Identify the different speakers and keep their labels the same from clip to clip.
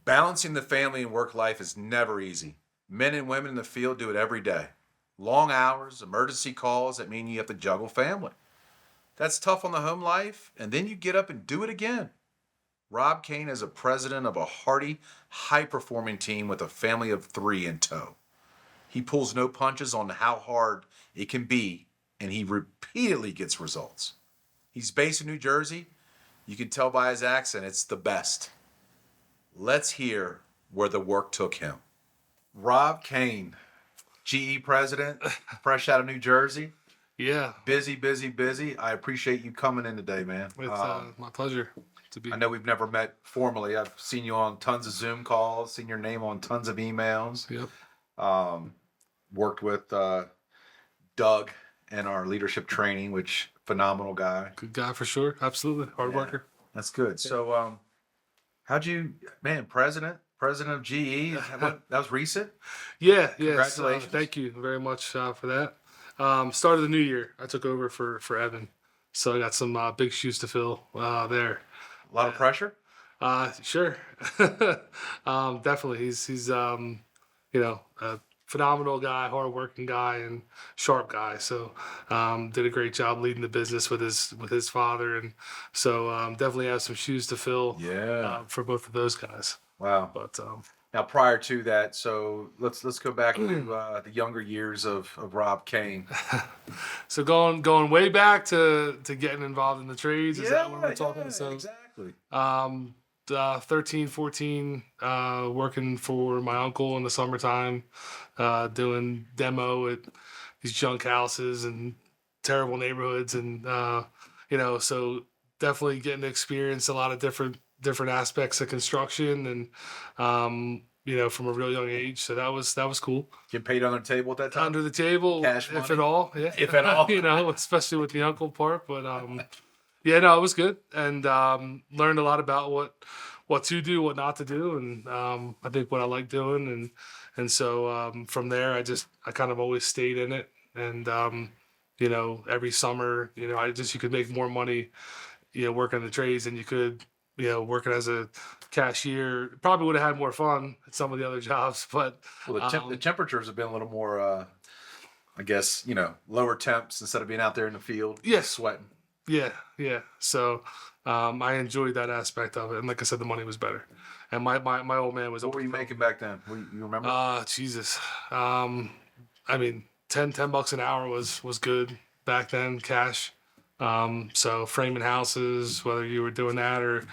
Speaker 1: Balancing the family and work life is never easy. Men and women in the field do it every day. Long hours, emergency calls that mean you have to juggle family. That's tough on the home life, and then you get up and do it again. Rob Cain is a president of a hearty, high-performing team with a family of 3 in tow. He pulls no punches on how hard it can be, and he repeatedly gets results. He's based in New Jersey. You can tell by his accent it's the best. Let's hear where the work took him. Rob Cain, GE president, fresh out of New Jersey.
Speaker 2: Yeah.
Speaker 1: Busy, busy, busy. I appreciate you coming in today, man.
Speaker 2: It's my pleasure to be.
Speaker 1: I know we've never met formally. I've seen you on tons of Zoom calls, seen your name on tons of emails.
Speaker 2: Yep.
Speaker 1: Worked with Doug in our leadership training, which phenomenal guy.
Speaker 2: Good guy for sure. Absolutely. Hard worker.
Speaker 1: That's good. So how'd you, man, president of GE, that was recent?
Speaker 2: Yeah.
Speaker 1: Congratulations.
Speaker 2: Thank you very much for that. Start of the new year, I took over for Evan. So I got some big shoes to fill there.
Speaker 1: A lot of pressure?
Speaker 2: Sure. Definitely. He's a phenomenal guy, hardworking guy, and sharp guy. So did a great job leading the business with his father, and so definitely have some shoes to fill. For both of those guys.
Speaker 1: Wow.
Speaker 2: But
Speaker 1: now prior to that, so let's go back to the younger years of Rob Cain.
Speaker 2: So going way back to getting involved in the trades. Is that what we're talking? So
Speaker 1: exactly.
Speaker 2: 13, 14, working for my uncle in the summertime, doing demo at these junk houses and terrible neighborhoods, and so definitely getting to experience a lot of different aspects of construction, and from a real young age. So that was cool.
Speaker 1: Get paid under the table at that time?
Speaker 2: Under the table,
Speaker 1: Cash
Speaker 2: if
Speaker 1: money?
Speaker 2: at all. Yeah.
Speaker 1: If at all.
Speaker 2: Especially with the uncle part. But yeah, no, it was good, and learned a lot about what to do, what not to do, and I think what I like doing, and so from there, I kind of always stayed in it, and every summer, you could make more money, working the trades than you could, working as a cashier. Probably would have had more fun at some of the other jobs, but
Speaker 1: the temperatures have been a little more, I guess, lower temps instead of being out there in the field, sweating.
Speaker 2: Yeah. So I enjoyed that aspect of it, and like I said, the money was better. And my old man was.
Speaker 1: What were you making back then? You remember?
Speaker 2: Jesus. I mean, $10 an hour was good back then, cash. So framing houses, whether you were doing that or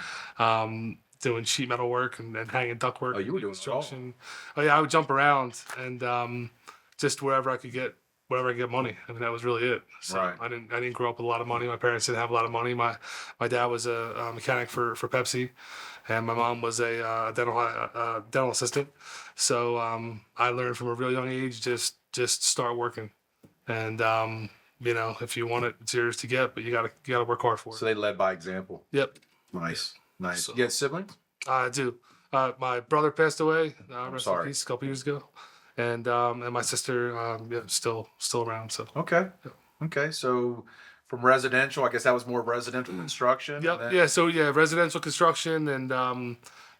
Speaker 2: doing sheet metal work and hanging ductwork.
Speaker 1: Oh, you were doing
Speaker 2: construction. Oh yeah, I would jump around and just wherever I could get money. I mean, that was really it. So
Speaker 1: right.
Speaker 2: I didn't grow up with a lot of money. My parents didn't have a lot of money. My dad was a mechanic for Pepsi, and my mom was a dental assistant. So I learned from a real young age, just start working, and if you want it, it's yours to get, but you gotta work hard for it.
Speaker 1: So they led by example.
Speaker 2: Yep.
Speaker 1: Nice.
Speaker 2: So,
Speaker 1: You got siblings?
Speaker 2: I do. My brother passed away.
Speaker 1: I'm
Speaker 2: Rest
Speaker 1: sorry.
Speaker 2: in peace, a couple years ago, and my sister, still around. So.
Speaker 1: Okay.
Speaker 2: Yep.
Speaker 1: Okay. So from residential, I guess that was more residential construction.
Speaker 2: Yep. Yeah. So residential construction and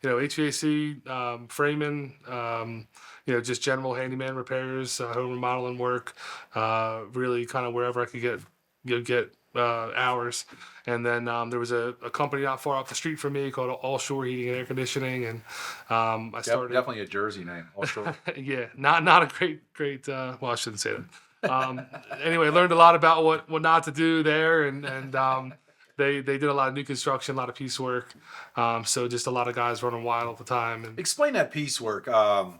Speaker 2: HVAC, framing, just general handyman repairs, home remodeling work, really kind of wherever I could get hours. And then there was a company not far off the street from me called All Shore Heating and Air Conditioning, and I started.
Speaker 1: Definitely a Jersey name, All Shore.
Speaker 2: Yeah, not a great. Well, I shouldn't say that. Anyway, learned a lot about what not to do there, and they did a lot of new construction, a lot of piecework. So just a lot of guys running wild all the time. And
Speaker 1: explain that piecework. I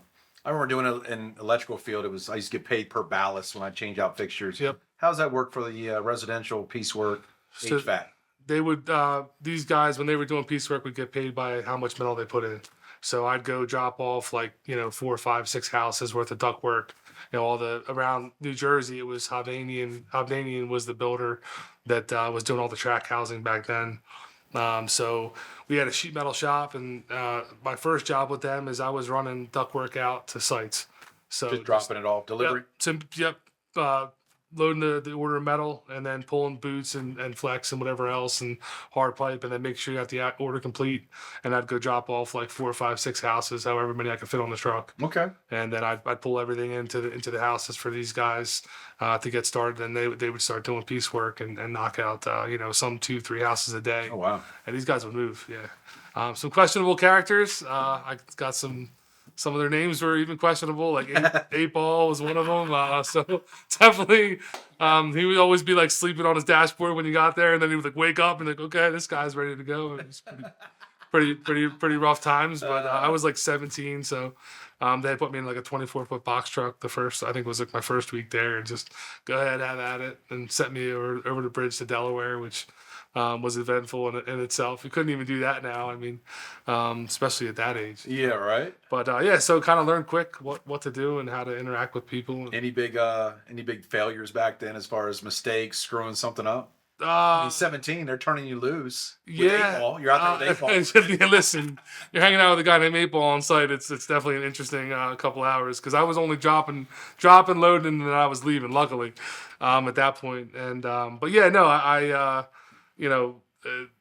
Speaker 1: remember doing it in electrical field. I used to get paid per ballast when I change out fixtures.
Speaker 2: Yep.
Speaker 1: How's that work for the residential piecework HVAC?
Speaker 2: They would these guys, when they were doing piecework, would get paid by how much metal they put in. So I'd go drop off 4, 5, 6 houses worth of ductwork. Around New Jersey, it was Hovnanian. Hovnanian was the builder that was doing all the track housing back then. So we had a sheet metal shop, and my first job with them is I was running ductwork out to sites. So
Speaker 1: just dropping it off, delivery?
Speaker 2: Yep. loading the order of metal, and then pulling boots and flex and whatever else, and hard pipe, and then make sure you got the order complete. And I'd go drop off like 4 or 5, 6 houses, however many I could fit on the truck.
Speaker 1: Okay.
Speaker 2: And then I'd pull everything into the houses for these guys to get started. And they would start doing piecework and knock out some 2-3 houses a day.
Speaker 1: Oh wow.
Speaker 2: And these guys would move. Yeah. Some questionable characters. I got some of their names were even questionable. Like Eight Ball was one of them. So definitely, he would always be like sleeping on his dashboard when you got there, and then he would like wake up and like, okay, this guy's ready to go. It was pretty rough times. But I was like 17, so they put me in like a 24-foot box truck. I think it was like my first week there, and just go ahead, have at it, and sent me over the bridge to Delaware, which was eventful in itself. You couldn't even do that now. I mean, especially at that age.
Speaker 1: Yeah, right.
Speaker 2: But so kind of learned quick what to do and how to interact with people.
Speaker 1: Any big failures back then as far as mistakes, screwing something up?
Speaker 2: Uh,
Speaker 1: 17, they're turning you loose. With
Speaker 2: yeah.
Speaker 1: 8 Ball. You're out there with 8 Ball.
Speaker 2: Yeah, listen, you're hanging out with a guy named 8 Ball on site. It's definitely an interesting couple hours, because I was only dropping, loading, and then I was leaving. Luckily, at that point. And but yeah, no, I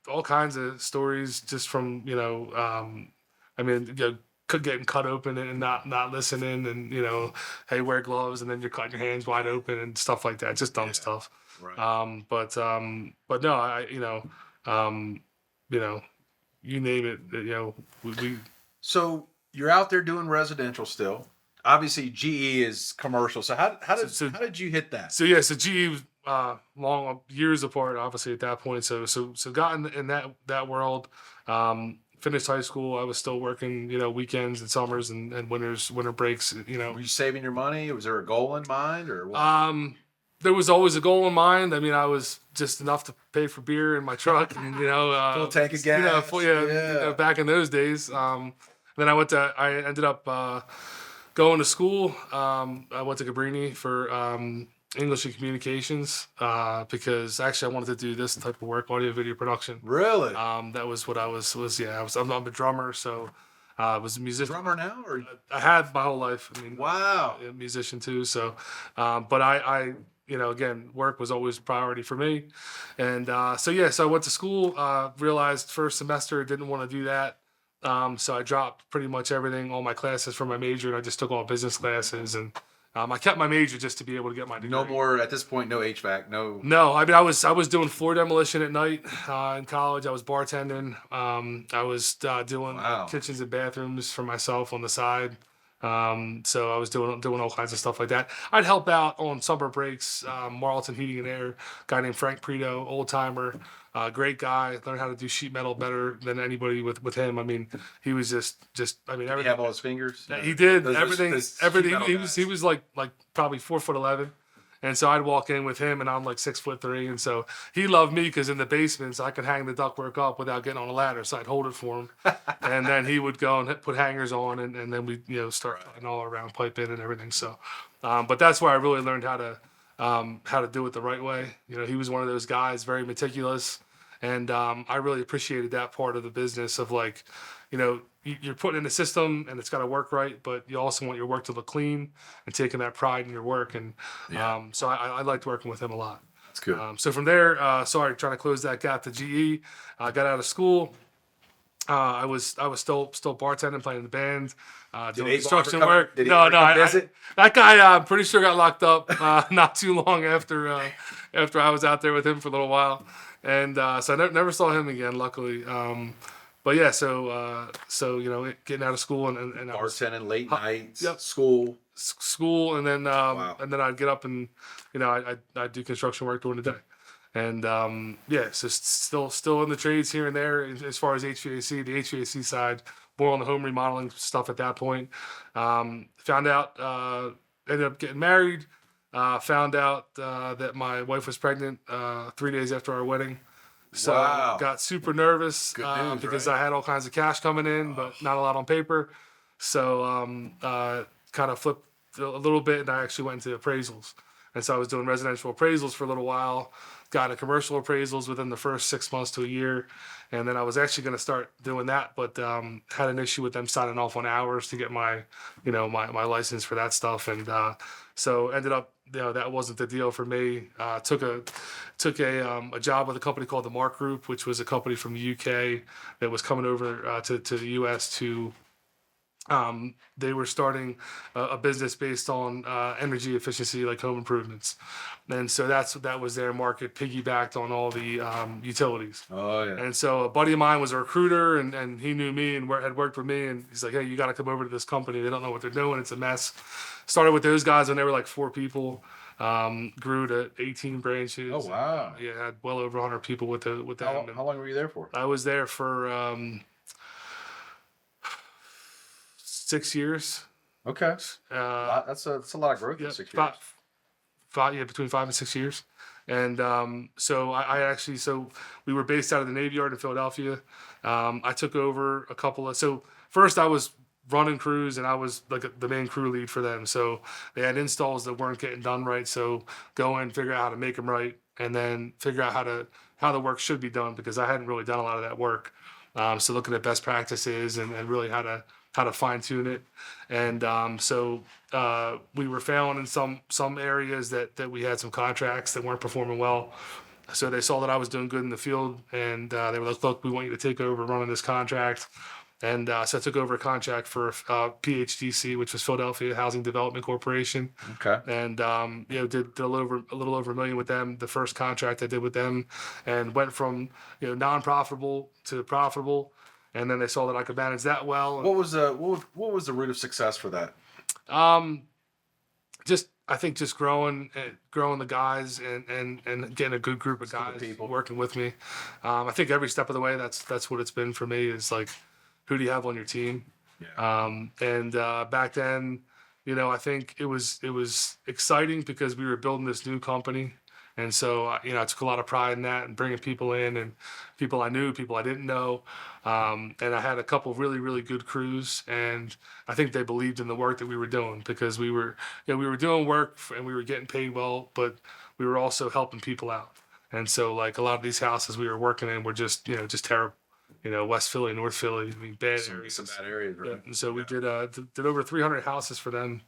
Speaker 2: all kinds of stories just from getting cut open and not listening, and hey, wear gloves, and then you're cutting your hands wide open and stuff like that. Just dumb stuff.
Speaker 1: Right.
Speaker 2: But no, you name it. We
Speaker 1: So you're out there doing residential still. Obviously, GE is commercial. So how did you hit that?
Speaker 2: So GE was long years apart, obviously at that point. So got in that world. Finished high school. I was still working, weekends and summers and winter breaks.
Speaker 1: Were you saving your money? Was there a goal in mind, or what?
Speaker 2: There was always a goal in mind. I mean, I was just enough to pay for beer in my truck, and
Speaker 1: full tank of gas.
Speaker 2: Back in those days. Then I ended up going to school. I went to Cabrini for English and communications because actually I wanted to do this type of work, audio video production.
Speaker 1: Really?
Speaker 2: That was what I was. I'm a drummer, so I was a musician.
Speaker 1: Drummer now, or
Speaker 2: I had my whole life. I mean,
Speaker 1: wow,
Speaker 2: a musician too. So, but I again, work was always a priority for me, and so I went to school. Realized first semester didn't want to do that. So I dropped pretty much everything, all my classes for my major, and I just took all business classes, and I kept my major just to be able to get my degree.
Speaker 1: No more at this point. No HVAC. No.
Speaker 2: No, I mean I was doing floor demolition at night in college. I was bartending. I was doing kitchens and bathrooms for myself on the side. So I was doing all kinds of stuff like that. I'd help out on summer breaks. Marlton Heating and Air, guy named Frank Preto, old timer, great guy. Learned how to do sheet metal better than anybody with him. I mean, he was just. I mean, everything.
Speaker 1: Did he have all his fingers?
Speaker 2: He did everything.
Speaker 1: Everything.
Speaker 2: He was like probably 4'11". And so I'd walk in with him, and I'm like 6'3", and so he loved me because in the basements I could hang the ductwork up without getting on a ladder, so I'd hold it for him, and then he would go and put hangers on, and then we start putting all around pipe in and everything. So, but that's where I really learned how to do it the right way. He was one of those guys, very meticulous, and I really appreciated that part of the business of like, you're putting in a system and it's got to work right, but you also want your work to look clean and taking that pride in your work. And so I liked working with him a lot.
Speaker 1: That's good.
Speaker 2: So from there, trying to close that gap to GE. I got out of school. I was still bartending, playing in the band, doing construction work. That guy, I'm pretty sure got locked up not too long after I was out there with him for a little while, and so I never saw him again, luckily. But yeah, so getting out of school and
Speaker 1: bartending late nights,
Speaker 2: yep.
Speaker 1: school,
Speaker 2: and then and then I'd get up and I'd do construction work during the day, and so still in the trades here and there as far as HVAC, the HVAC side, more on the home remodeling stuff at that point. Found out, ended up getting married. Found out that my wife was pregnant 3 days after our wedding. So got super nervous because I had all kinds of cash coming in, but not a lot on paper. So kind of flipped a little bit, and I actually went into appraisals. And so I was doing residential appraisals for a little while, got into commercial appraisals within the first 6 months to a year. And then I was actually going to start doing that, but had an issue with them signing off on hours to get my license for that stuff. And so ended up that wasn't the deal for me. Took a job with a company called the Mark Group, which was a company from the UK that was coming over to the US to. They were starting a business based on energy efficiency, like home improvements, and so that was their market, piggybacked on all the utilities.
Speaker 1: Oh yeah.
Speaker 2: And so a buddy of mine was a recruiter, and he knew me and had worked with me, and he's like, "Hey, you got to come over to this company. They don't know what they're doing. It's a mess." Started with those guys when they were like 4 people. Grew to 18 branches.
Speaker 1: Oh wow.
Speaker 2: Yeah, had well over 100 people with them.
Speaker 1: How long were you there for?
Speaker 2: I was there for 6 years.
Speaker 1: Okay. That's a lot of growth in
Speaker 2: Yeah,
Speaker 1: 6 years.
Speaker 2: between 5 and 6 years. And so I actually, so we were based out of the Navy Yard in Philadelphia. I took over a couple of, so first I was running crews and I was like the main crew lead for them. So they had installs that weren't getting done right. So go in, figure out how to make them right, and then figure out how the work should be done, because I hadn't really done a lot of that work. So looking at best practices and really how to fine tune it. And so we were failing in some areas that we had some contracts that weren't performing well. So they saw that I was doing good in the field, and they were like, "Look, we want you to take over running this contract." And so I took over a contract for PHDC, which was Philadelphia Housing Development Corporation.
Speaker 1: Okay.
Speaker 2: And did a little over $1 million with them. The first contract I did with them, and went from non-profitable to profitable. And then they saw that I could manage that well.
Speaker 1: What was the root of success for that?
Speaker 2: I think just growing the guys and getting a good group of guys
Speaker 1: people
Speaker 2: working with me. I think every step of the way, that's what it's been for me, is like, who do you have on your team?
Speaker 1: Yeah.
Speaker 2: Back then, I think it was exciting because we were building this new company. And so, I took a lot of pride in that, and bringing people in, and people I knew, people I didn't know. And I had a couple really, really good crews, and I think they believed in the work that we were doing, because we were doing work and we were getting paid well, but we were also helping people out. And so, like, a lot of these houses we were working in were just terrible. West Philly, North Philly, bad areas.
Speaker 1: Some bad areas, right?
Speaker 2: Yeah. And so we did over 300 houses for them.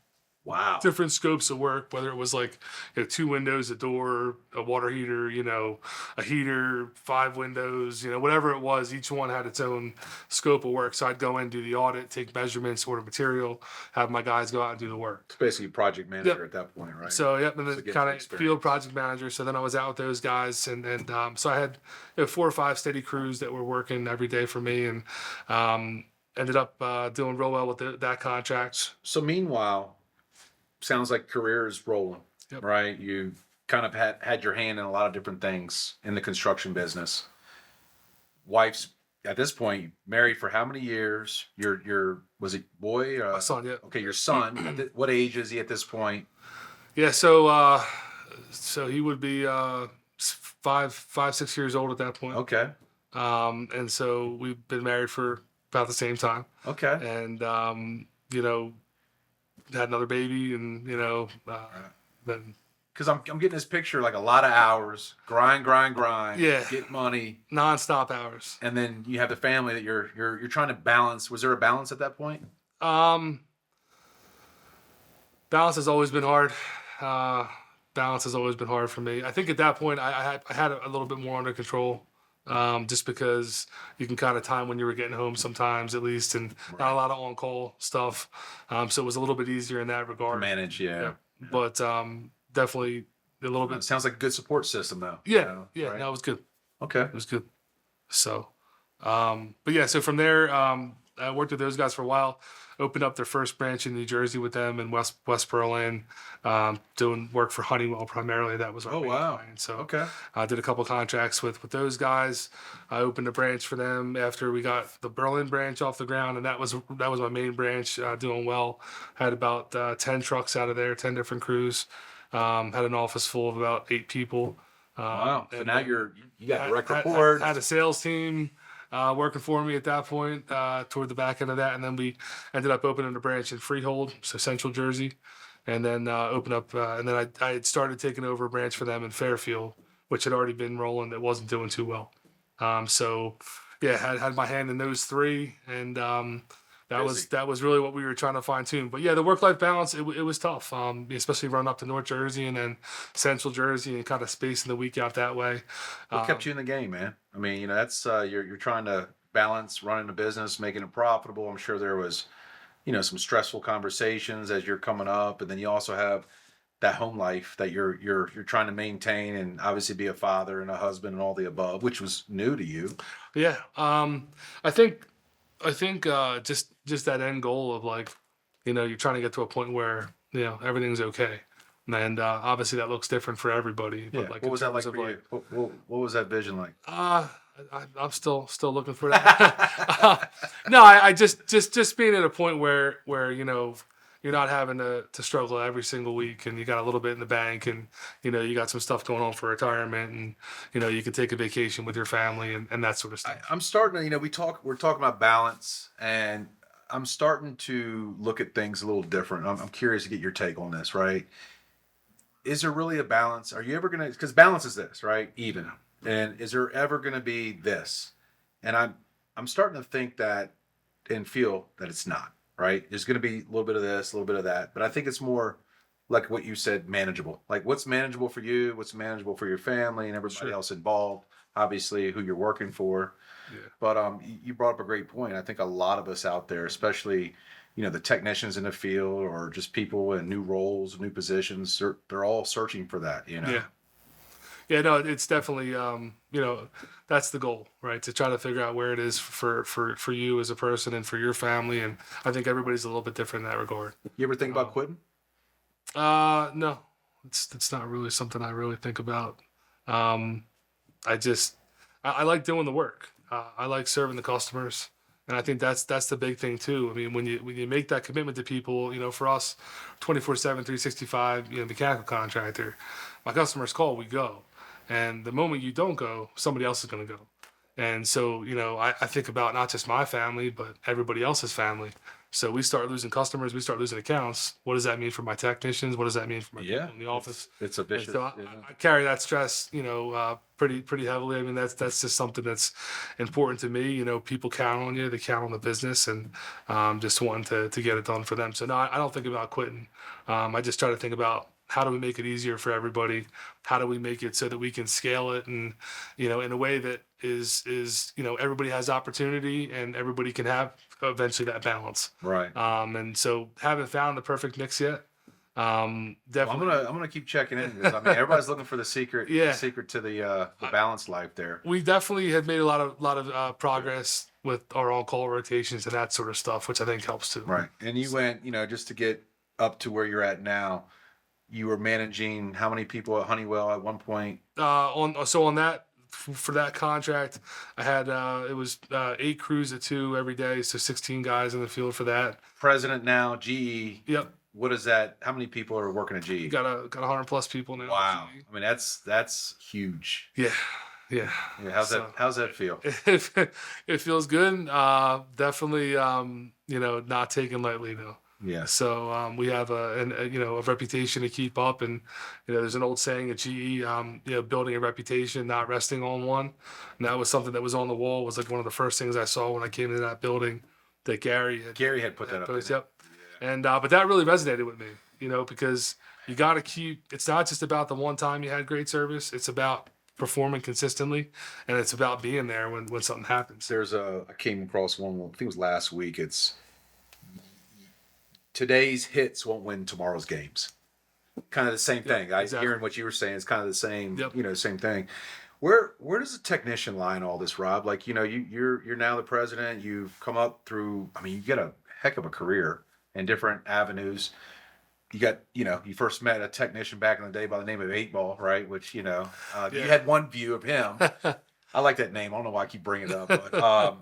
Speaker 1: Wow.
Speaker 2: Different scopes of work, whether it was like 2 windows, a door, a water heater, a heater, 5 windows, whatever it was. Each one had its own scope of work. So I'd go in, do the audit, take measurements, order material, have my guys go out and do the work.
Speaker 1: It's basically project manager at that point, right?
Speaker 2: So and then
Speaker 1: So
Speaker 2: kind of field project manager. So then I was out with those guys, and so I had 4 or 5 steady crews that were working every day for me, and ended up doing real well with that contract.
Speaker 1: So meanwhile, sounds like career is rolling, right? You kind of had your hand in a lot of different things in the construction business. Wife's at this point married for how many years? Your was it boy?
Speaker 2: My son, yeah.
Speaker 1: Okay, your son. What age is he at this point?
Speaker 2: Yeah, so he would be 6 years old at that point.
Speaker 1: Okay.
Speaker 2: And so we've been married for about the same time.
Speaker 1: Okay.
Speaker 2: And had another baby, and then
Speaker 1: because I'm getting this picture, like a lot of hours, grind,
Speaker 2: Yeah.
Speaker 1: get money,
Speaker 2: nonstop hours.
Speaker 1: and then you have the family that you're trying to balance. Was there a balance at that point?
Speaker 2: Balance has always been hard. Balance has always been hard for me. I think at that point I had it a little bit more under control. Just because you can kind of time when you were getting home sometimes, at least, and not a lot of on-call stuff. So it was a little bit easier in that regard.
Speaker 1: Manage, yeah.
Speaker 2: But definitely a little bit.
Speaker 1: It sounds like a good support system, though.
Speaker 2: Yeah,
Speaker 1: right?
Speaker 2: no, it was good.
Speaker 1: Okay.
Speaker 2: It was good. So, but yeah, so from there, I worked with those guys for a while. Opened up their first branch in New Jersey with them in West Berlin, doing work for Honeywell primarily. That was our main client. So
Speaker 1: okay.
Speaker 2: I did a couple contracts with those guys. I opened a branch for them after we got the Berlin branch off the ground, and that was my main branch, doing well. Had about 10 trucks out of there, 10 different crews. Had an office full of about 8 people.
Speaker 1: Wow. So now you got direct
Speaker 2: report.
Speaker 1: reports.
Speaker 2: Had a sales team working for me at that point, toward the back end of that. And then we ended up opening a branch in Freehold, so Central Jersey. And then opened up, and then I had started taking over a branch for them in Fairfield, which had already been rolling, that wasn't doing too well. So yeah, had my hand in those 3. And
Speaker 1: Busy.
Speaker 2: that was really what we were trying to fine tune. But yeah, the work life balance it was tough, especially running up to North Jersey and then Central Jersey and kind of spacing the week out that way.
Speaker 1: What kept you in the game, man? I mean, that's you're trying to balance running a business, making it profitable. I'm sure there was, some stressful conversations as you're coming up, and then you also have that home life that you're trying to maintain, and obviously be a father and a husband and all the above, which was new to you.
Speaker 2: Yeah, I think just that end goal of like, you're trying to get to a point where everything's okay, and obviously that looks different for everybody.
Speaker 1: Yeah.
Speaker 2: But like,
Speaker 1: What was that like for you? What was that vision like?
Speaker 2: I'm still looking for that. No, I just being at a point where you're not having to struggle every single week, and you got a little bit in the bank, and you got some stuff going on for retirement, and you can take a vacation with your family and that sort of stuff.
Speaker 1: I'm starting to, we're talking about balance, and I'm starting to look at things a little different. I'm curious to get your take on this, right? Is there really a balance? Are you ever going to, because balance is this, right? Even. And is there ever going to be this? And I'm starting to think that and feel that it's not, right? There's going to be a little bit of this, a little bit of that, but I think it's more like what you said, manageable. Like what's manageable for you, what's manageable for your family and everybody
Speaker 2: Sure.
Speaker 1: else involved, obviously who you're working for.
Speaker 2: Yeah.
Speaker 1: But you brought up a great point. I think a lot of us out there, especially the technicians in the field or just people in new roles, new positions, they're all searching for that.
Speaker 2: Yeah. Yeah, no, it's definitely that's the goal, right? To try to figure out where it is for you as a person and for your family, and I think everybody's a little bit different in that regard.
Speaker 1: You ever think about quitting?
Speaker 2: No, it's not really something I really think about. I just I like doing the work. I like serving the customers, and I think that's the big thing too. I mean, when you make that commitment to people, for us, 24/7, 365, mechanical contractor, my customers call, we go. And the moment you don't go, somebody else is going to go. And so, I think about not just my family, but everybody else's family. So we start losing customers, we start losing accounts. What does that mean for my technicians? What does that mean for my people in the office?
Speaker 1: It's a vicious.
Speaker 2: So I carry that stress, pretty heavily. I mean, that's just something that's important to me. People count on you, they count on the business, and just wanting to get it done for them. So no, I don't think about quitting. I just try to think about how do we make it easier for everybody? How do we make it so that we can scale it and, in a way that is everybody has opportunity and everybody can have eventually that balance.
Speaker 1: Right.
Speaker 2: And so haven't found the perfect mix yet. Definitely.
Speaker 1: Well, I'm gonna keep checking in because everybody's looking for the secret.
Speaker 2: Yeah.
Speaker 1: The secret to the balanced life there.
Speaker 2: We definitely have made a lot of progress with our on-call rotations and that sort of stuff, which I think helps too.
Speaker 1: Right. And you went, just to get up to where you're at now. You were managing how many people at Honeywell at one point?
Speaker 2: On that for that contract, I had it was 8 crews at 2 every day, so 16 guys in the field for that.
Speaker 1: President now, GE.
Speaker 2: Yep.
Speaker 1: What is that? How many people are working at GE?
Speaker 2: Got 100+ people now.
Speaker 1: Wow. I mean, that's huge.
Speaker 2: Yeah.
Speaker 1: How's that feel?
Speaker 2: It feels good. Definitely, not taken lightly though.
Speaker 1: Yeah.
Speaker 2: So we have a reputation to keep up, and there's an old saying at GE, building a reputation, not resting on one. And that was something that was on the wall. It was like one of the first things I saw when I came into that building that Gary had
Speaker 1: put that up.
Speaker 2: Yep. Yeah. And but that really resonated with me, because you got to keep. It's not just about the one time you had great service. It's about performing consistently, and it's about being there when something happens.
Speaker 1: I came across one. I think it was last week. It's today's hits won't win tomorrow's games. Kind of the same thing.
Speaker 2: Exactly.
Speaker 1: Hearing what you were saying, it's kind of the same.
Speaker 2: Yep.
Speaker 1: Same thing. Where does the technician lie in all this, Rob? Like, you're now the president. You've come up through. I mean, you get a heck of a career in different avenues. You got, you first met a technician back in the day by the name of 8 Ball, right? Which, you had one view of him. I like that name. I don't know why I keep bringing it up,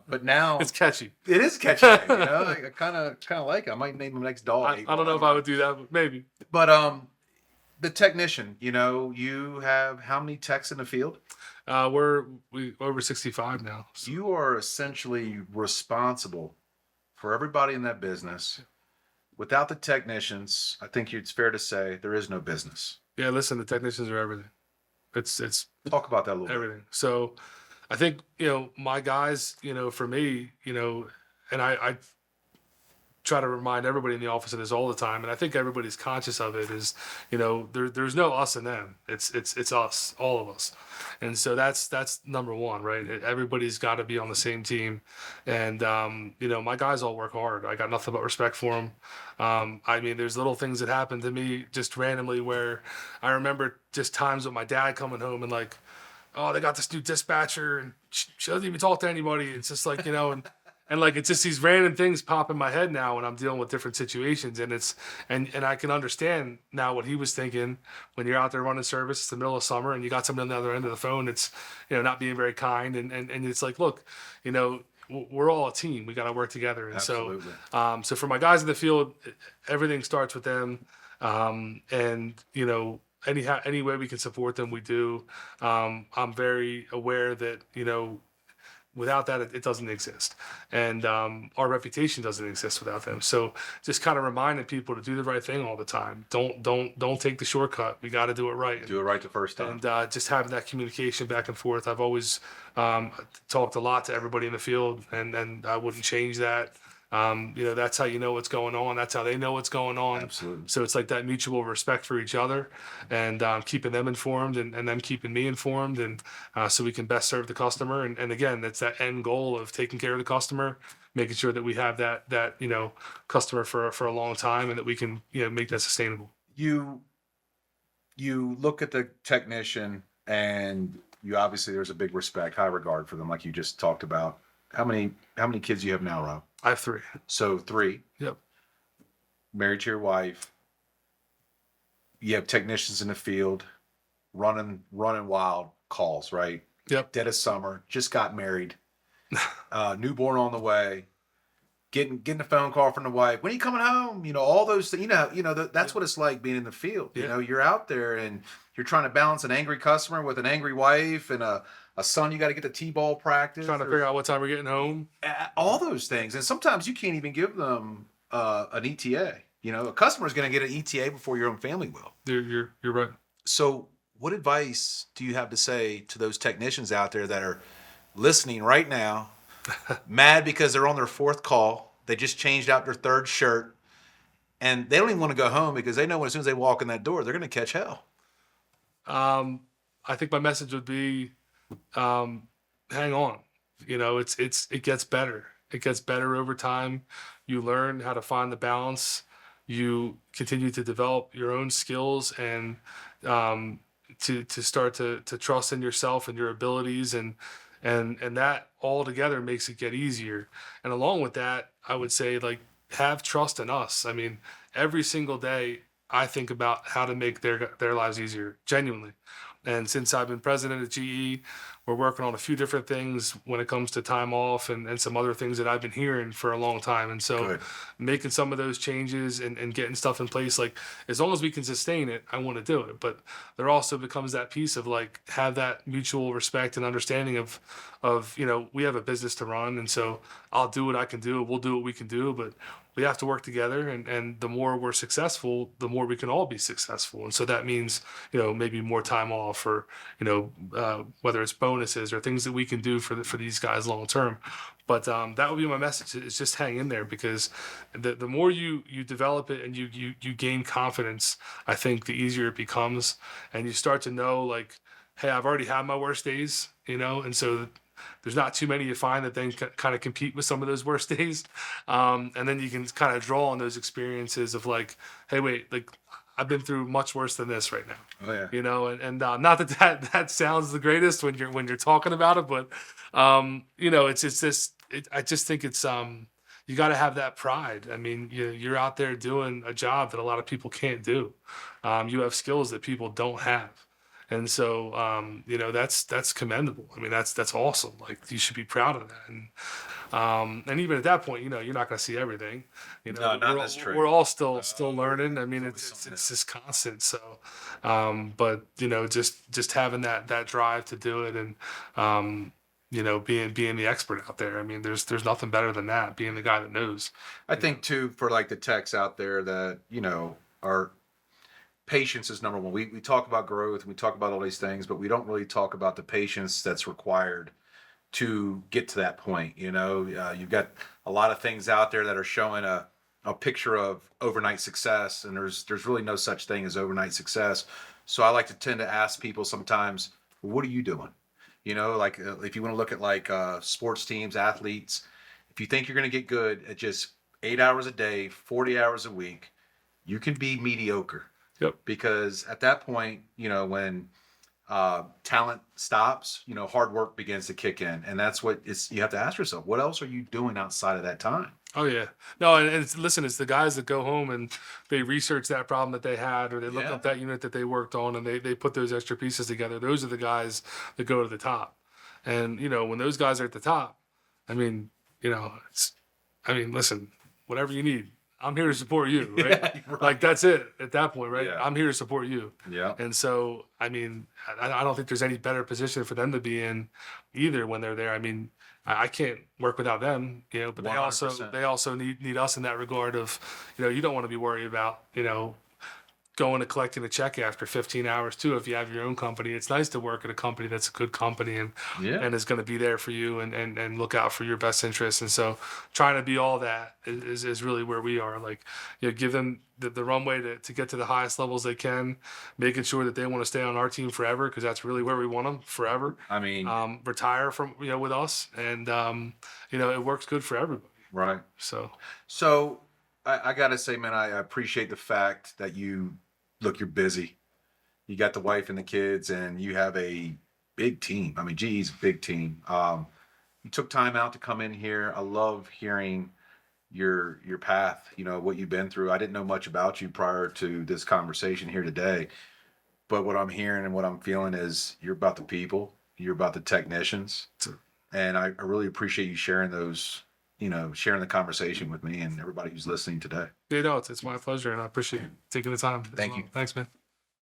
Speaker 1: but now
Speaker 2: it's catchy.
Speaker 1: It is catchy. I kind of like it. I might name the next dog.
Speaker 2: I don't know if I would do that, but maybe.
Speaker 1: But the technician, you have how many techs in the field?
Speaker 2: We're over 65 now.
Speaker 1: So. You are essentially responsible for everybody in that business. Without the technicians, I think it's fair to say there is no business.
Speaker 2: Yeah, listen, the technicians are everything. It's
Speaker 1: talk about that a little
Speaker 2: everything. Bit. So I think, my guys, for me, and try to remind everybody in the office of this all the time, and I think everybody's conscious of it. Is there's no us and them. It's us, all of us, and so that's number one, right? Everybody's got to be on the same team, and my guys all work hard. I got nothing but respect for them. I mean, there's little things that happen to me just randomly where I remember just times with my dad coming home and like, oh, they got this new dispatcher and she doesn't even talk to anybody. It's just like, and like, it's just these random things pop in my head now when I'm dealing with different situations. And and I can understand now what he was thinking when you're out there running service. It's the middle of summer and you got someone on the other end of the phone. It's, not being very kind. And it's like, look, we're all a team. We got to work together. And
Speaker 1: Absolutely.
Speaker 2: so for my guys in the field, everything starts with them. Any way we can support them, we do. I'm very aware that, without that, it doesn't exist. And our reputation doesn't exist without them. So just kind of reminding people to do the right thing all the time. Don't take the shortcut. We got to do it right.
Speaker 1: Do it right the first time.
Speaker 2: And just having that communication back and forth. I've always talked a lot to everybody in the field, and I wouldn't change that. That's how you know what's going on. That's how they know what's going on.
Speaker 1: Absolutely.
Speaker 2: So it's like that mutual respect for each other, and keeping them informed, and them keeping me informed, and so we can best serve the customer. And again, that's that end goal of taking care of the customer, making sure that we have that customer for a long time, and that we can make that sustainable.
Speaker 1: You look at the technician, and you obviously there's a big respect, high regard for them, like you just talked about. How many kids do you have now, Rob?
Speaker 2: I have 3.
Speaker 1: So 3.
Speaker 2: Yep.
Speaker 1: Married to your wife. You have technicians in the field, running wild calls, right?
Speaker 2: Yep.
Speaker 1: Dead of summer, just got married, newborn on the way, getting a phone call from the wife. When are you coming home? All those things. That's what it's like being in the field.
Speaker 2: Yeah.
Speaker 1: You're out there and you're trying to balance an angry customer with an angry wife and a son you got to get to t-ball practice.
Speaker 2: Trying to figure out what time we're getting home.
Speaker 1: All those things. And sometimes you can't even give them an ETA. A customer's going to get an ETA before your own family will.
Speaker 2: You're right.
Speaker 1: So what advice do you have to say to those technicians out there that are listening right now, mad because they're on their 4th call, they just changed out their 3rd shirt, and they don't even want to go home because they know as soon as they walk in that door, they're going to catch hell?
Speaker 2: I think my message would be, hang on. It gets better. It gets better over time. You learn how to find the balance. You continue to develop your own skills and to start to trust in yourself and your abilities, and that all together makes it get easier. And along with that, I would say, like, have trust in us. I mean, every single day I think about how to make their lives easier, genuinely. And since I've been president of GE, we're working on a few different things when it comes to time off and some other things that I've been hearing for a long time. And so
Speaker 1: Good.
Speaker 2: making some of those changes and getting stuff in place, like, as long as we can sustain it, I want to do it. But there also becomes that piece of, like, have that mutual respect and understanding of we have a business to run. And so I'll do what I can do. We'll do what we can do. But we have to work together, and the more we're successful, the more we can all be successful. And so that means, maybe more time off, or, whether it's bonuses or things that we can do for these guys long term. But that would be my message, is just hang in there, because the more you develop it and you gain confidence, I think the easier it becomes. And you start to know, like, hey, I've already had my worst days, and so there's not too many you find that then kind of compete with some of those worst days. And then you can kind of draw on those experiences of, like, hey, wait, like, I've been through much worse than this right now.
Speaker 1: Oh, yeah.
Speaker 2: And not that sounds the greatest when you're talking about it, but I just think it's you got to have that pride. I mean, you're out there doing a job that a lot of people can't do. You have skills that people don't have. And so, that's commendable. I mean, that's awesome. Like, you should be proud of that. And even at that point, you're not going to see everything.
Speaker 1: No, that's true.
Speaker 2: We're all still learning. I mean, it's just constant. So, but just having that drive to do it, and being the expert out there. I mean, there's nothing better than that. Being the guy that knows.
Speaker 1: I think too, for like the techs out there that are. Patience is number one. We talk about growth and we talk about all these things, but we don't really talk about the patience that's required to get to that point. You've got a lot of things out there that are showing a a picture of overnight success, and there's really no such thing as overnight success. So I like to tend to ask people sometimes, what are you doing? You know, like if you want to look at like sports teams, athletes, if you think you're going to get good at just 8 hours a day, 40 hours a week, you can be mediocre.
Speaker 2: Yep.
Speaker 1: Because at that point, you know, when talent stops, you know, hard work begins to kick in, and that's what it's. You have to ask yourself, what else are you doing outside of that time?
Speaker 2: Oh yeah, no, and listen, it's the guys that go home and they research that problem that they had, or they look
Speaker 1: Yeah.
Speaker 2: up that unit that they worked on, and they put those extra pieces together. Those are the guys that go to the top, and you know when those guys are at the top, I mean, you know, listen, whatever you need, I'm here to support you, right?
Speaker 1: Yeah, right.
Speaker 2: Like that's it at that point, right?
Speaker 1: Yeah.
Speaker 2: I'm here to support you.
Speaker 1: Yeah.
Speaker 2: And so, I mean, I don't think there's any better position for them to be in either when they're there. I mean, I can't work without them, you know, but
Speaker 1: 100%.
Speaker 2: they also need us in that regard of, you know, you don't want to be worried about, you know, going to collecting a check after 15 hours too. If you have your own company, it's nice to work at a company that's a good company and
Speaker 1: Yeah.
Speaker 2: and is going to be there for you and look out for your best interests. And so trying to be all that is really where we are. Like, you know, give them the runway to get to the highest levels they can, making sure that they want to stay on our team forever, because that's really where we want them forever.
Speaker 1: I mean,
Speaker 2: Retire from, you know, with us, and you know, it works good for everybody.
Speaker 1: right.
Speaker 2: So
Speaker 1: I got to say, man, I appreciate the fact that you're busy. You got the wife and the kids, and you have a big team. I mean, geez, big team. You took time out to come in here. I love hearing your path, you know, what you've been through. I didn't know much about you prior to this conversation here today, but what I'm hearing and what I'm feeling is you're about the people, you're about the technicians, and I really appreciate you sharing those, you know, sharing the conversation with me and everybody who's listening today.
Speaker 2: you know, it's my pleasure, and I appreciate you taking the time.
Speaker 1: Thank you.
Speaker 2: Thanks, man.